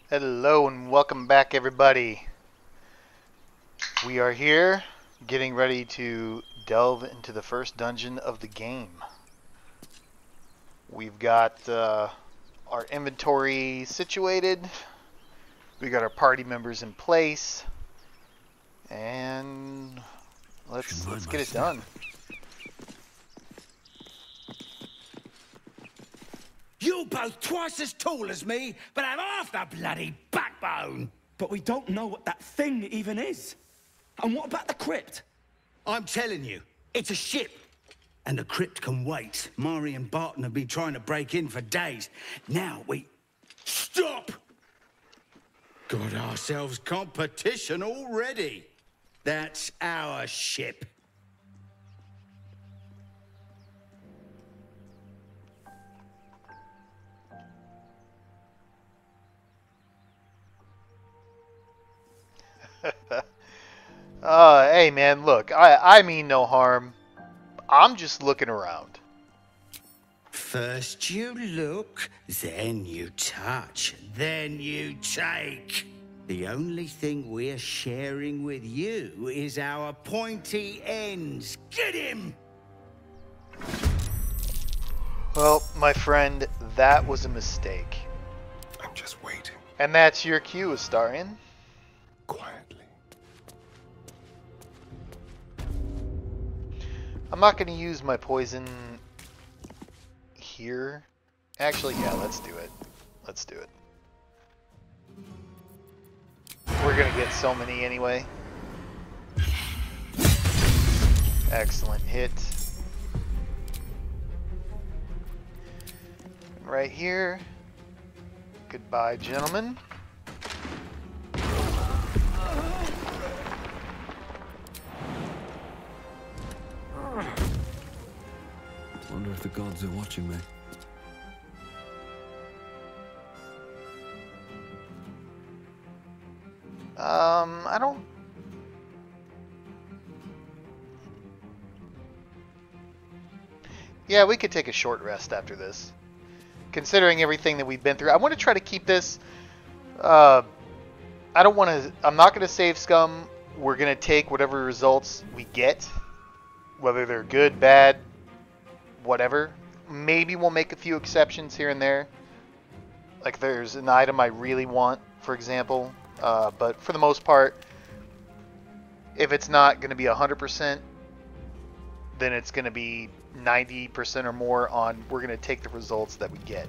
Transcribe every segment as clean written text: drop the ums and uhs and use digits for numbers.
Hello and welcome back, everybody. We are here getting ready to delve into the first dungeon of the game. We've got our inventory situated. We got our party members in place. And let's get it done. You're both twice as tall as me, but have half the bloody backbone. But we don't know what that thing even is. And what about the crypt? I'm telling you, it's a ship. And the crypt can wait. Mari and Barton have been trying to break in for days. Now we... Stop! Got ourselves competition already. That's our ship. Hey man, look, I mean no harm. I'm just looking around. First you look, then you touch, then you take. The only thing we're sharing with you is our pointy ends. Get him! Well, my friend, that was a mistake. I'm just waiting. And that's your cue, Astarion. Quietly. I'm not going to use my poison here. Actually, yeah, let's do it. Let's do it. We're going to get so many anyway. Excellent hit. Right here. Goodbye, gentlemen. Wonder if the gods are watching me. I don't... Yeah, we could take a short rest after this. Considering everything that we've been through. I want to try to keep this... I don't want to... I'm not going to save scum. We're going to take whatever results we get. Whether they're good, bad, whatever. Maybe we'll make a few exceptions here and there. Like there's an item I really want, for example. But for the most part, if it's not going to be 100%, then it's going to be 90% or more on we're going to take the results that we get.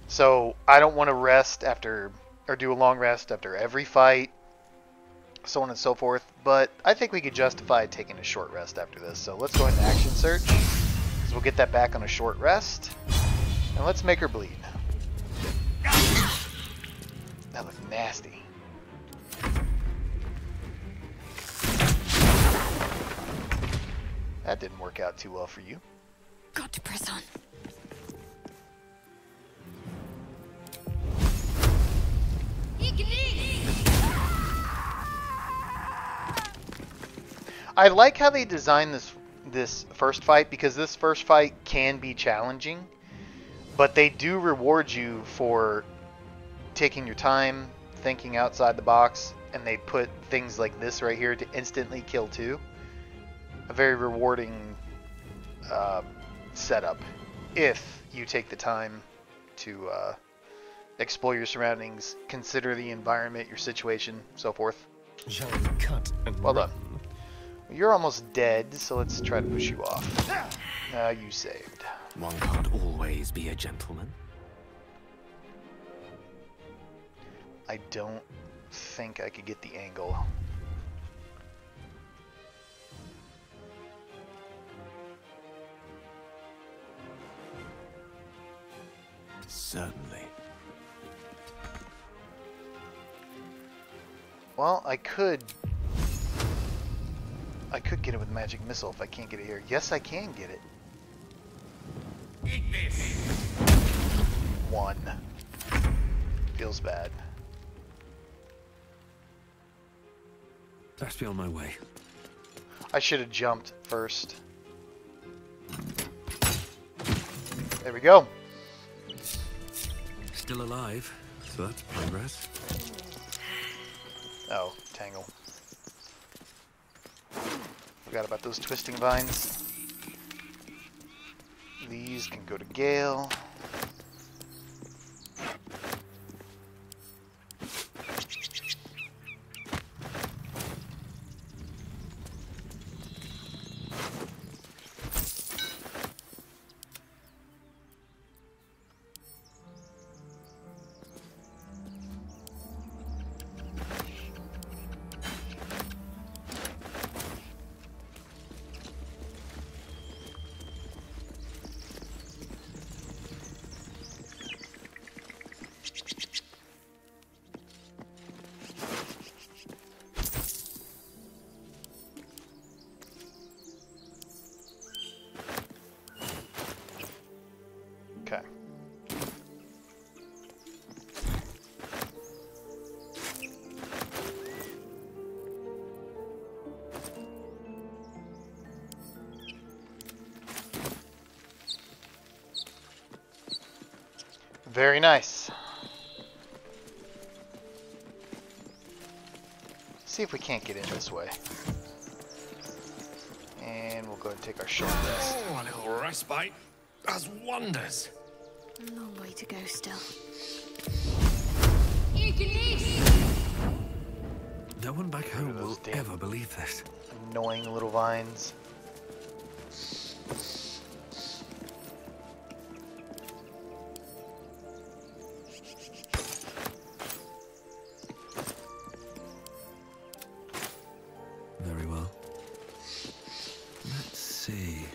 So I don't want to rest after, or do a long rest after every fight, so on and so forth. But I think we could justify taking a short rest after this. So let's go ahead and action search, because we'll get that back on a short rest. And let's make her bleed. That looked nasty. That didn't work out too well for you. Got to press on. I like how they designed this first fight, because this first fight can be challenging, but they do reward you for taking your time, thinking outside the box, and they put things like this right here to instantly kill two. A very rewarding setup if you take the time to explore your surroundings, consider the environment, your situation, so forth. Shall we cut and Well run? done. You're almost dead, so let's try to push you off. You saved. One can't always be a gentleman. I don't think I could get the angle. Certainly. Well, I could get it with magic missile if I can't get it here. Yes, I can get it. Eat this. One. Feels bad. Best be on my way. I should have jumped first. There we go. Still alive. So that's progress. Oh, tangle. Forgot about those twisting vines. These can go to Gale. Okay. Very nice. See if we can't get in this way. And we'll go ahead and take our short rest. Oh, a little respite does wonders. A long way to go still. No one back home will damn ever believe this. Annoying little vines. Very well. Let's see.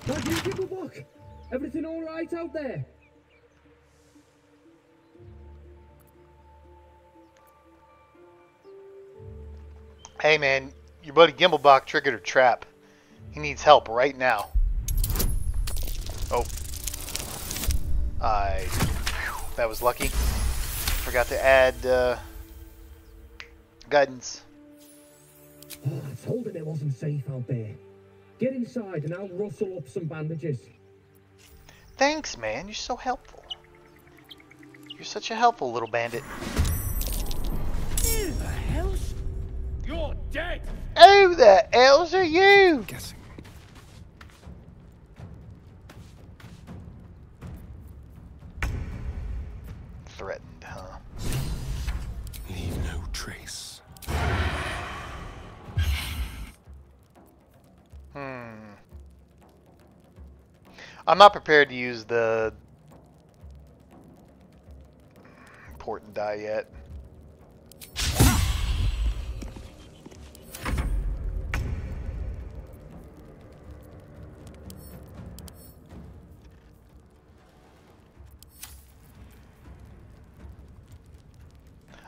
What do you give a book? Everything all right out there? Hey man, your buddy Gimblebach triggered a trap. He needs help right now. Oh. That was lucky. Forgot to add guidance. Oh, I told him it wasn't safe out there. Get inside and I'll rustle up some bandages. Thanks, man. You're so helpful. You're such a helpful little bandit. Who the hell's... You're dead! Who the hells are you? Guessing. Threatened, huh? Leave no trace. I'm not prepared to use the important die yet.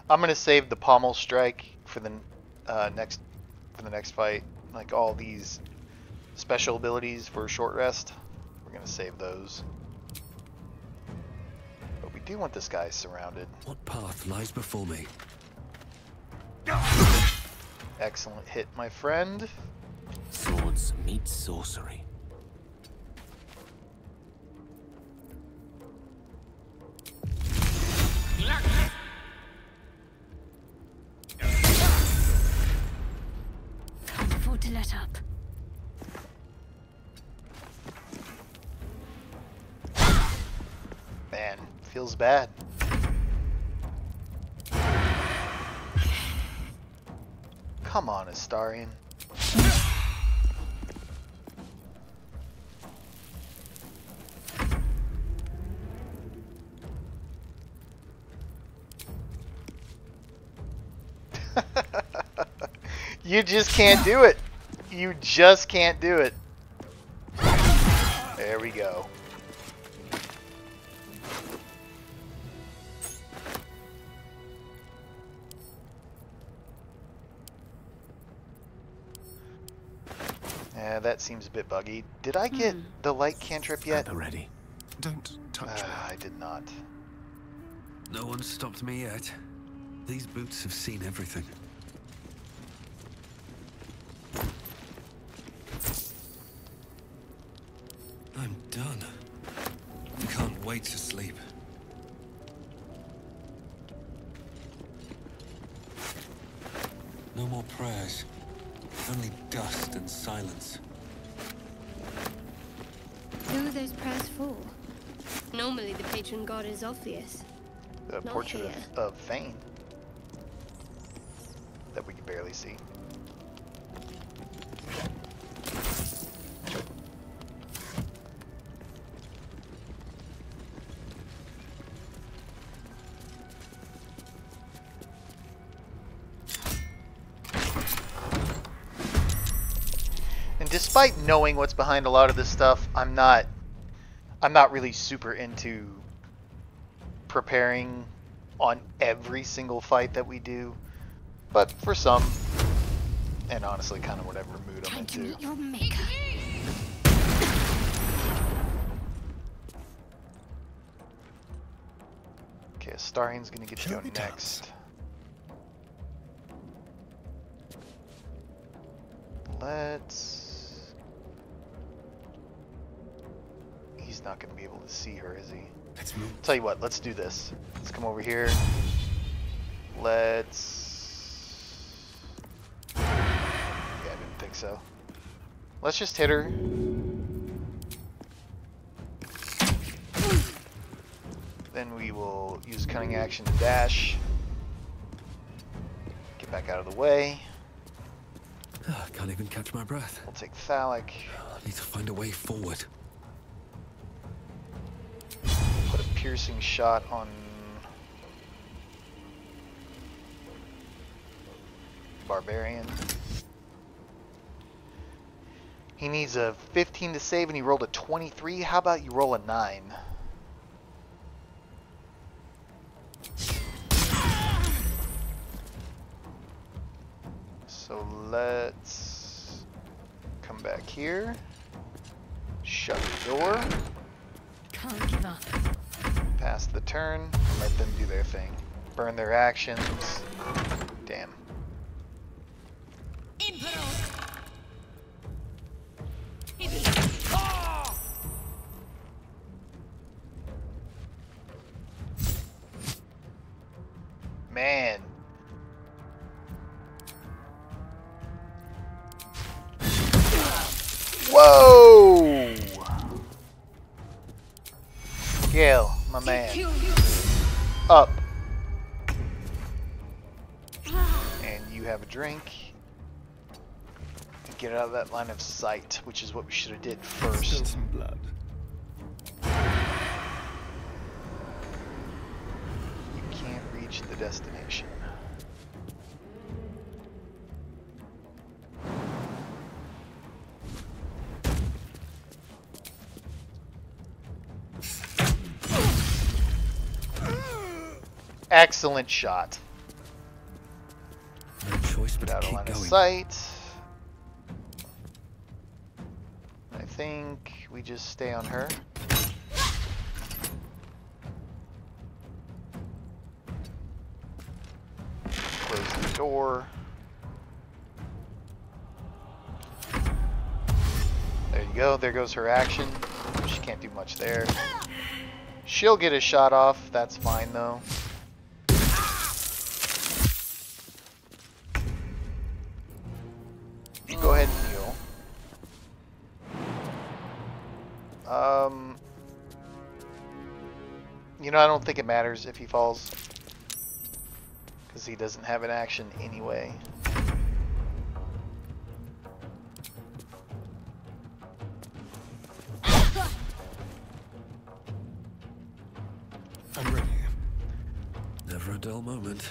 I'm gonna save the pommel strike for the next fight. Like all these special abilities for a short rest, we're gonna save those. But we do want this guy surrounded. What path lies before me? Excellent hit, my friend. Swords meet sorcery. Can't afford to let up. Man, feels bad. Come on, Astarion. You just can't do it. You just can't do it. There we go. Yeah, that seems a bit buggy. Did I get the light cantrip yet? At the ready. Don't touch me. I did not. No one's stopped me yet. These boots have seen everything. I'm done. I can't wait to sleep. No more prayers. Only dust and silence. Who are those prayers for? Normally the patron god is obvious. The Not portrait here. of Fane that we can barely see. And despite knowing what's behind a lot of this stuff, I'm not really super into preparing on every single fight that we do, but for some, and honestly kind of whatever mood I'm Time to into. meet your maker. Okay, Astarian's gonna get to Shall go we next. He's not gonna be able to see her, is he? Let's move. Tell you what, let's do this. Let's come over here. Let's... Yeah, I didn't think so. Let's just hit her. Then we will use cunning action to dash. Get back out of the way. I can't even catch my breath. We'll take Phallic. I need to find a way forward. Put a piercing shot on Barbarian. He needs a 15 to save and he rolled a 23. How about you roll a 9? So let's come back here. Shut the door. Can't give up. Pass the turn. Let them do their thing. Burn their actions. Damn. Man. Whoa! Gale, my man. Up. And you have a drink. And get out of that line of sight, which is what we should have did Spill first. some blood. You can't reach the destination. Excellent shot. No choice but Get to out of keep line of going. sight. I think we just stay on her. Close the door. There you go. There goes her action. She can't do much there. She'll get a shot off. That's fine though. You go ahead and heal. You know, I don't think it matters if he falls. Because he doesn't have an action anyway. I'm ready. Never a dull moment.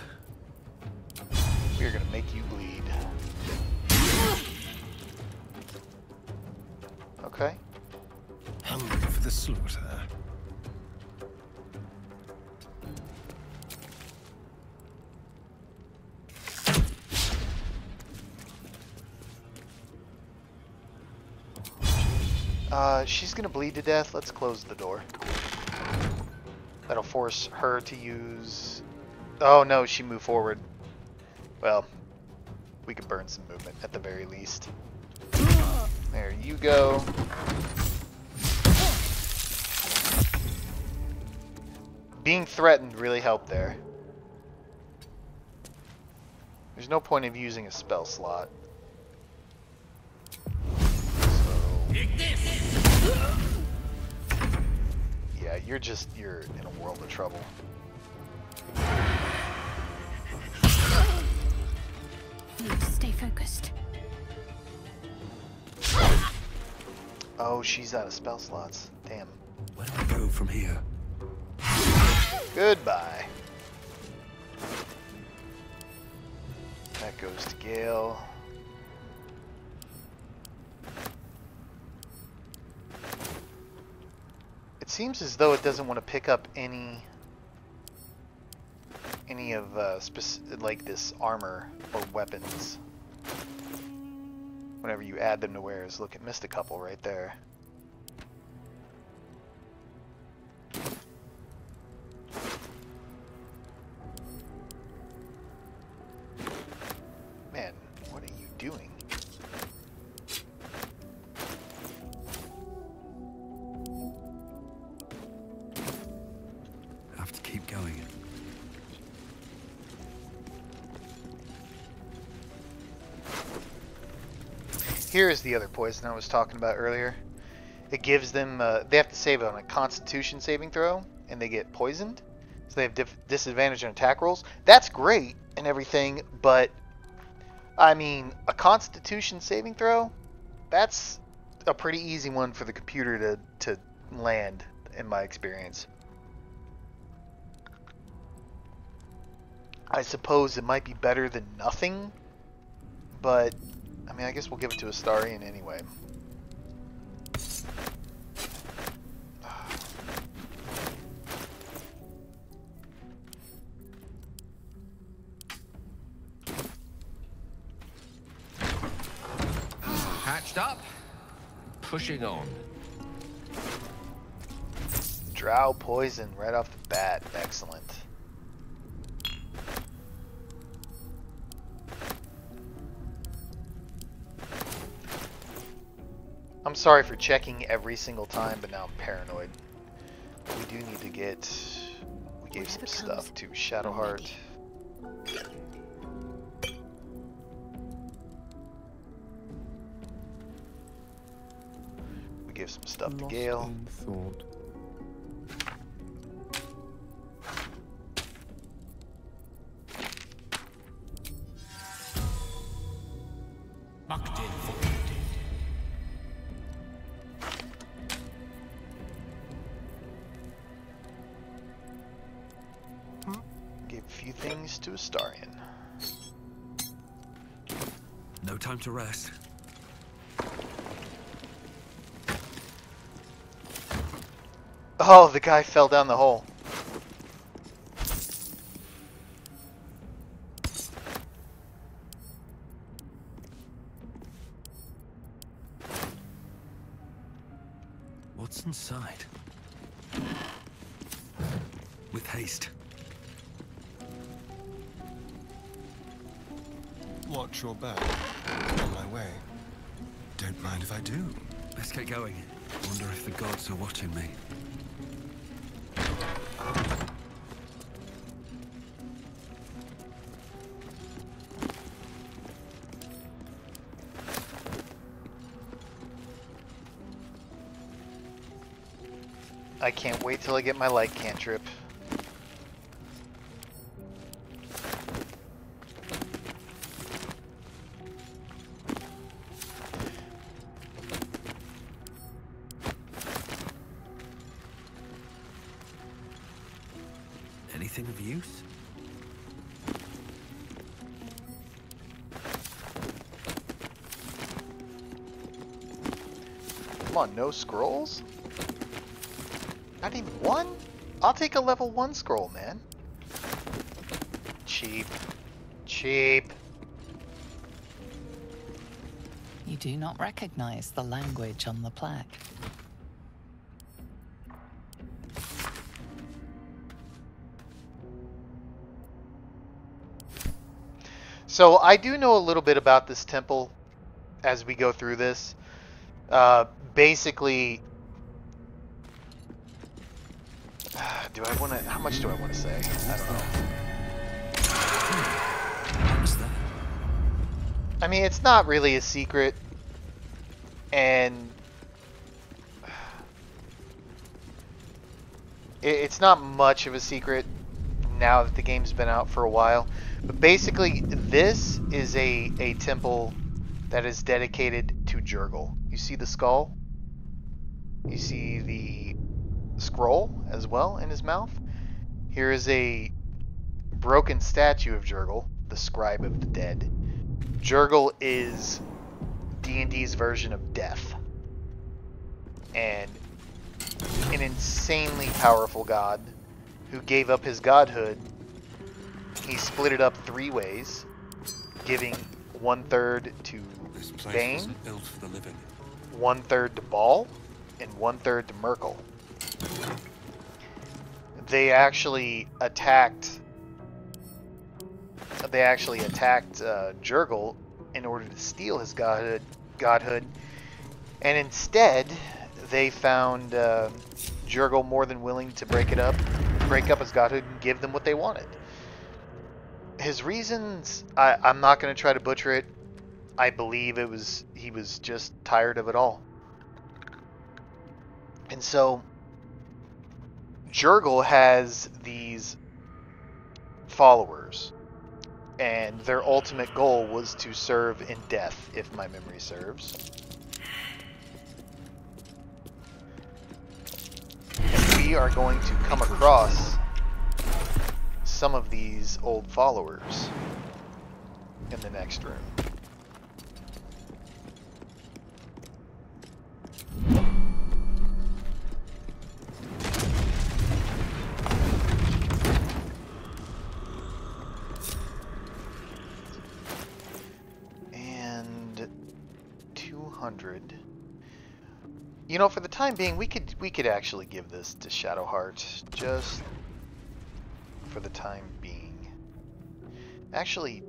We're gonna make you bleed. Okay. Hungry for the slaughter. She's gonna bleed to death. Let's close the door. That'll force her to use... Oh no, she moved forward. Well, we could burn some movement at the very least. There you go. Being threatened really helped there. There's no point of using a spell slot. Yeah, you're in a world of trouble. Need to stay focused. Oh, she's out of spell slots. Damn. Where do I go from here? Goodbye. That goes to Gale. It seems as though it doesn't want to pick up any of like this armor or weapons whenever you add them to wares. Look, it missed a couple right there. Man, what are you doing? I have to keep going. Here is the other poison I was talking about earlier. It gives them, they have to save on a Constitution saving throw, and they get poisoned. So they have disadvantage on attack rolls. That's great and everything, but, I mean, a Constitution saving throw? That's a pretty easy one for the computer to land, in my experience. I suppose it might be better than nothing, but I mean, I guess we'll give it to Astarion anyway. Hatched up, pushing on. Drow poison right off the bat. Excellent. I'm sorry for checking every single time, but now I'm paranoid. But we do need to get... We gave some stuff to Shadowheart. We give some stuff to Gale. Gave a few things to Astarion. No time to rest. Oh, the guy fell down the hole. What's inside? With haste. Watch your back. On my way. Don't mind if I do. Let's get going. Wonder if the gods are watching me. I can't wait till I get my light cantrip. Anything of use? Come on, no scrolls? Not even one? I'll take a level 1 scroll, man. Cheap. Cheap. You do not recognize the language on the plaque. So I do know a little bit about this temple as we go through this. Basically, do I want to? How much do I want to say? I don't know. What was that? I mean, it's not really a secret, and it's not much of a secret now that the game's been out for a while. But basically, this is a temple that is dedicated to Jurgle. You see the skull? You see the scroll as well in his mouth? Here is a broken statue of Jurgle, the scribe of the dead. Jurgle is D&D's version of death. And an insanely powerful god who gave up his godhood. He split it up 3 ways, giving 1/3 to This place Bane, wasn't built for the living. 1/3 to Ball, and 1/3 to Merkel. They actually attacked Jurgle in order to steal his godhood, and instead they found Jurgle more than willing to break up his godhood and give them what they wanted. His reasons, I'm not going to try to butcher it. I believe he was just tired of it all. And so Jurgle has these followers, and their ultimate goal was to serve in death, if my memory serves. And we are going to come across some of these old followers in the next room. And 200. You know, for the time being, we could actually give this to Shadowheart, just for the time being. Actually,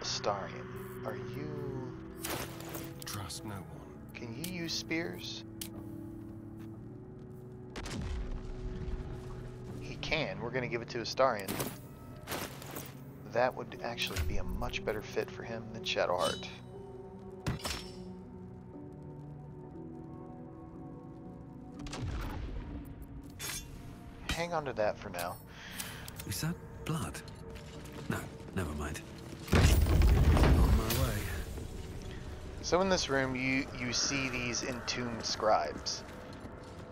Astarion, are you... Trust no one. Can you use spears? He can. We're going to give it to Astarion. That would actually be a much better fit for him than Shadowheart. Hang on to that for now. Is that blood? No, never mind. On my way. So in this room, you see these entombed scribes.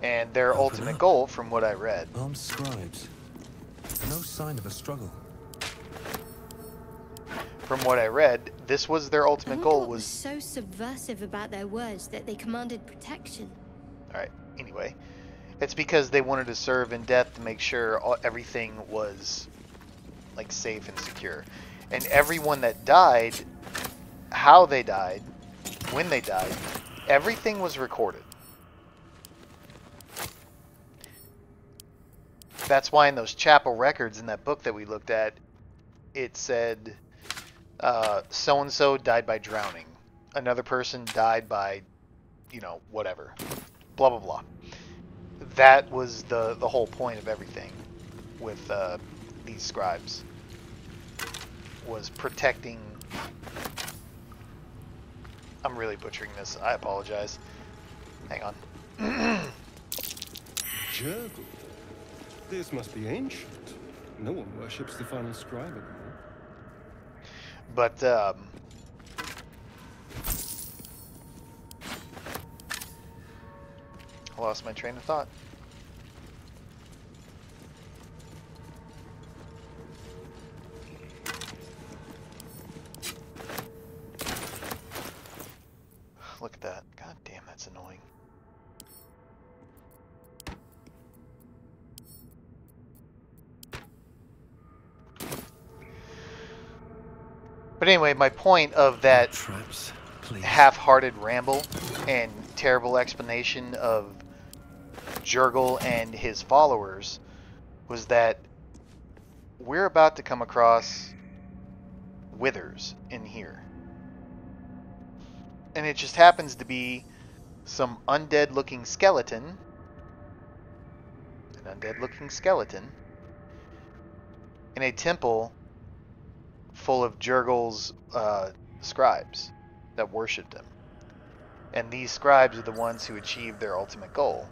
And their Open ultimate up. goal, from what I read, Armed scribes. No sign of a struggle. this was their ultimate goal What was was... so subversive about their words that they commanded protection? Alright, anyway. It's because they wanted to serve in death to make sure everything was, like, safe and secure. And everyone that died, how they died, when they died, everything was recorded. That's why in those chapel records in that book that we looked at, it said so-and-so died by drowning. Another person died by, you know, whatever. Blah, blah, blah. That was the whole point of everything with these scribes. Was protecting... I'm really butchering this. I apologize. Hang on. Jurgle. This must be ancient. No one worships the final scribe anymore. But, I lost my train of thought. Look at that. God damn, that's annoying. But anyway, my point of that Traps, please. half-hearted ramble and terrible explanation of Jurgle and his followers was that we're about to come across withers in here. And it just happens to be some undead-looking skeleton. An undead-looking skeleton in a temple full of Jurgil's scribes that worshipped him. And these scribes are the ones who achieved their ultimate goal.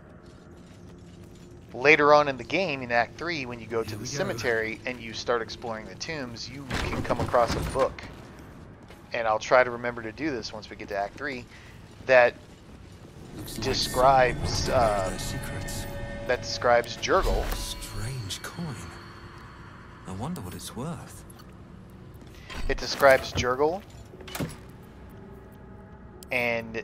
Later on in the game, in Act 3, when you go to the cemetery and you start exploring the tombs, you can come across a book. And I'll try to remember to do this once we get to Act 3, that describes Jurgil. Strange coin. I wonder what it's worth. It describes Jurgil and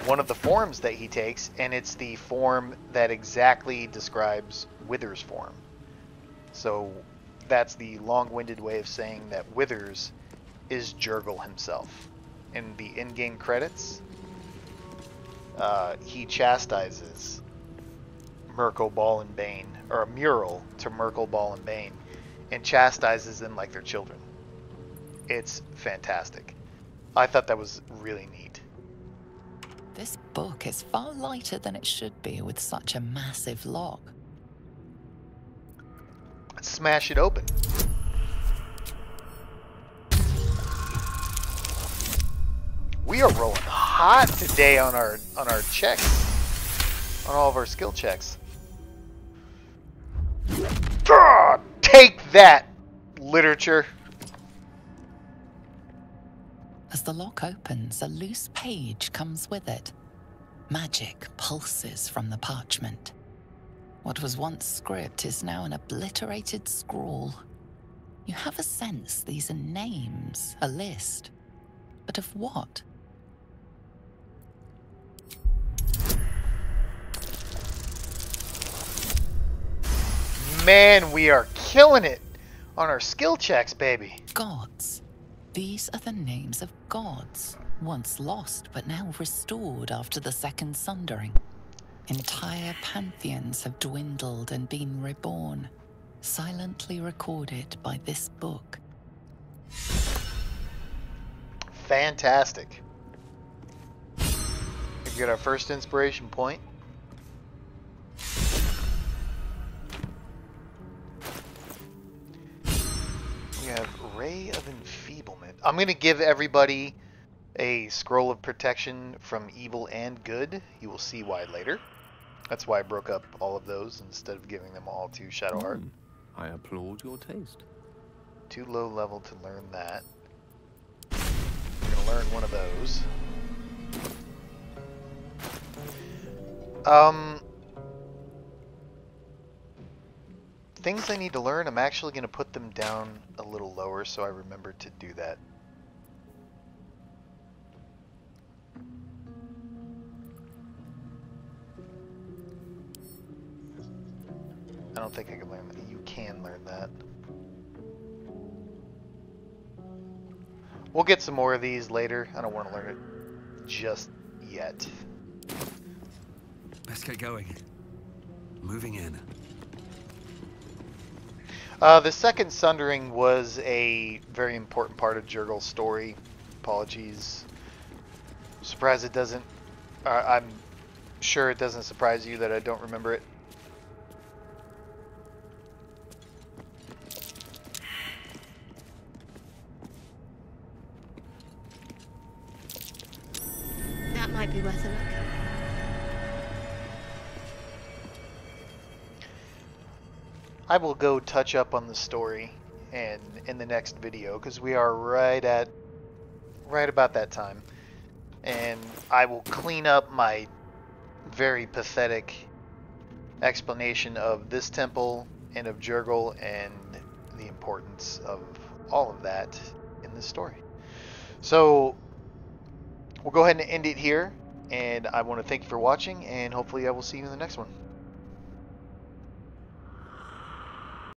one of the forms that he takes, and it's the form that exactly describes Wither's form. So that's the long-winded way of saying that Withers is Jurgil himself. In the in-game credits, he chastises Myrkul, Ball, and Bane, or a mural to Myrkul, Ball, and Bane, and chastises them like they're children. It's fantastic. I thought that was really neat. This book is far lighter than it should be with such a massive log. Let's smash it open. We are rolling hot today on our checks, on all of our skill checks. Take that, literature. As the lock opens, a loose page comes with it. Magic pulses from the parchment. What was once script is now an obliterated scrawl. You have a sense these are names, a list. But of what? Man, we are killing it on our skill checks, baby. Gods. These are the names of gods, once lost but now restored after the Second Sundering. Entire pantheons have dwindled and been reborn, silently recorded by this book. Fantastic. We've got our first inspiration point. We have Ray of Enfeeblement. I'm going to give everybody a scroll of protection from evil and good. You will see why later. That's why I broke up all of those instead of giving them all to Shadowheart. I applaud your taste. Too low level to learn that. We're going to learn one of those. Things I need to learn, I'm actually going to put them down a little lower so I remember to do that. I don't think I can learn that. You can learn that. We'll get some more of these later. I don't want to learn it just yet. Let's get going. Moving in. The Second Sundering was a very important part of Jurgil's story. Apologies. Surprised it doesn't... I'm sure it doesn't surprise you that I don't remember it. That might be worth a look. I will go touch up on the story and in the next video because we are right about that time, and I will clean up my very pathetic explanation of this temple and of Jurgil and the importance of all of that in this story. So we'll go ahead and end it here, and I want to thank you for watching, and hopefully I will see you in the next one.